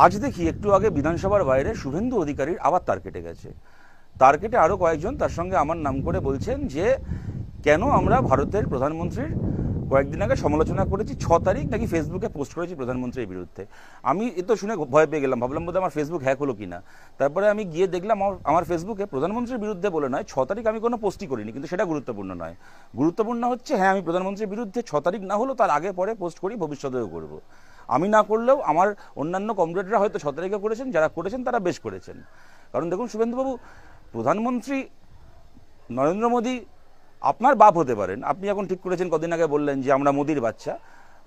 আজ দেখি একটু আগে বিধানসভার বাইরে শুভেন্দু অধিকারীর আবার তার কেটে গেছে। তার কেটে আরও কয়েকজন তার সঙ্গে আমার নাম করে বলছেন যে কেন আমরা ভারতের প্রধানমন্ত্রীর কয়েকদিন আগে সমালোচনা করেছি, 6 তারিখ নাকি ফেসবুকে পোস্ট করেছি প্রধানমন্ত্রীর বিরুদ্ধে। আমি এ তো শুনে ভয় পেয়ে গেলাম, ভাবলাম বোধহয় আমার ফেসবুক হ্যাক হলো কিনা। তারপরে আমি গিয়ে দেখলাম আমার ফেসবুকে প্রধানমন্ত্রীর বিরুদ্ধে বলে নয়, 6 তারিখ আমি কোনো পোস্টই করিনি, কিন্তু সেটা গুরুত্বপূর্ণ নয়। গুরুত্বপূর্ণ হচ্ছে হ্যাঁ, আমি প্রধানমন্ত্রীর বিরুদ্ধে 6 তারিখ না হলেও তার আগে পরে পোস্ট করি, ভবিষ্যতেও করব। আমি না করলেও আমার অন্যান্য কমরেডরা হয়তো 6 তারিখে করেছেন, যারা করেছেন তারা বেশ করেছেন। কারণ দেখুন শুভেন্দুবাবু, প্রধানমন্ত্রী নরেন্দ্র মোদী আপনার বাপ হতে পারেন। আপনি এখন ঠিক করেছেন, কদিন আগে বললেন যে আমরা মোদির বাচ্চা।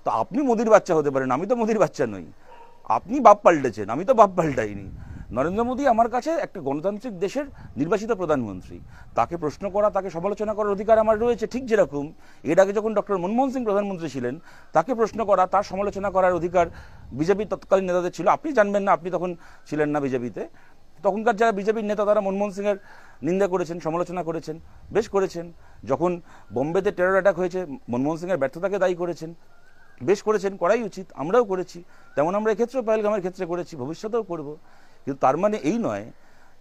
তো আপনি মোদির বাচ্চা হতে পারেন, আমি তো মোদির বাচ্চা নই। আপনি বাপ পাল্টেছেন, আমি তো বাপ পাল্টাইনি। নরেন্দ্র মোদী আমার কাছে একটা গণতান্ত্রিক দেশের নির্বাচিত প্রধানমন্ত্রী। তাকে প্রশ্ন করা, তাকে সমালোচনা করার অধিকার আমার রয়েছে, ঠিক যেরকম এর আগে যখন ডক্টর মনমোহন সিং প্রধানমন্ত্রী ছিলেন, তাকে প্রশ্ন করা, তার সমালোচনা করার অধিকার বিজেপির তৎকালীন নেতাদের ছিল। আপনি জানবেন না, আপনি তখন ছিলেন না বিজেপিতে। তখনকার যারা বিজেপির নেতা তারা মনমোহন সিংয়ের নিন্দা করেছেন, সমালোচনা করেছেন, বেশ করেছেন। যখন বোম্বেতে টেরর অ্যাটাক হয়েছে, মনমোহন সিংয়ের ব্যর্থতাকে দায়ী করেছেন, বেশ করেছেন, করাই উচিত, আমরাও করেছি। তেমন আমরা এক্ষেত্রেও পহেলগামের ক্ষেত্রে করেছি, ভবিষ্যতেও করব। কিন্তু তার মানে এই নয়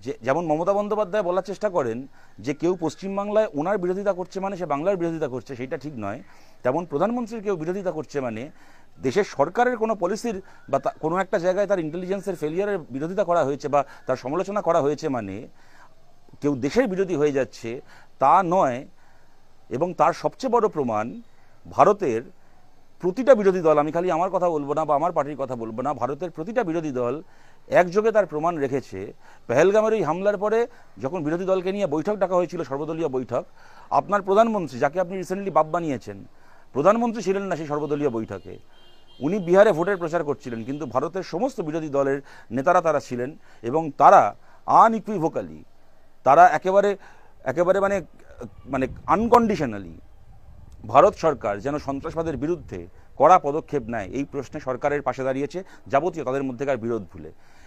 যে, যেমন মমতা বন্দ্যোপাধ্যায় বলার চেষ্টা করেন যে কেউ পশ্চিমবাংলায় ওনার বিরোধিতা করছে মানে সে বাংলার বিরোধিতা করছে, সেইটা ঠিক নয়। তেমন প্রধানমন্ত্রীর কেউ বিরোধিতা করছে মানে দেশের সরকারের কোনো পলিসির বা কোনো একটা জায়গায় তার ইন্টেলিজেন্সের ফেলিয়ারের বিরোধিতা করা হয়েছে বা তার সমালোচনা করা হয়েছে মানে কেউ দেশের বিরোধী হয়ে যাচ্ছে তা নয়। এবং তার সবচেয়ে বড় প্রমাণ, ভারতের প্রতিটা বিরোধী দল, আমি খালি আমার কথা বলবো না বা আমার পার্টির কথা বলবো না, ভারতের প্রতিটা বিরোধী দল একযোগে তার প্রমাণ রেখেছে। পেহেলগামের এই হামলার পরে যখন বিরোধী দলকে নিয়ে বৈঠক ডাকা হয়েছিল, সর্বদলীয় বৈঠক, আপনার প্রধানমন্ত্রী, যাকে আপনি রিসেন্টলি বাপ বানিয়েছেন, প্রধানমন্ত্রী ছিলেন না সেই সর্বদলীয় বৈঠকে। উনি বিহারে ভোটের প্রচার করছিলেন, কিন্তু ভারতের সমস্ত বিরোধী দলের নেতারা তারা ছিলেন এবং তারা আনইকুইভোকালি, তারা একেবারে একেবারে মানে মানে আনকন্ডিশনালি ভারত সরকার যেন সন্ত্রাসবাদের বিরুদ্ধে কড়া পদক্ষেপ নেয় এই প্রশ্নে সরকারের পাশে দাঁড়িয়েছে, যাবতীয় তাদের মধ্যেকার বিরোধ ভুলে।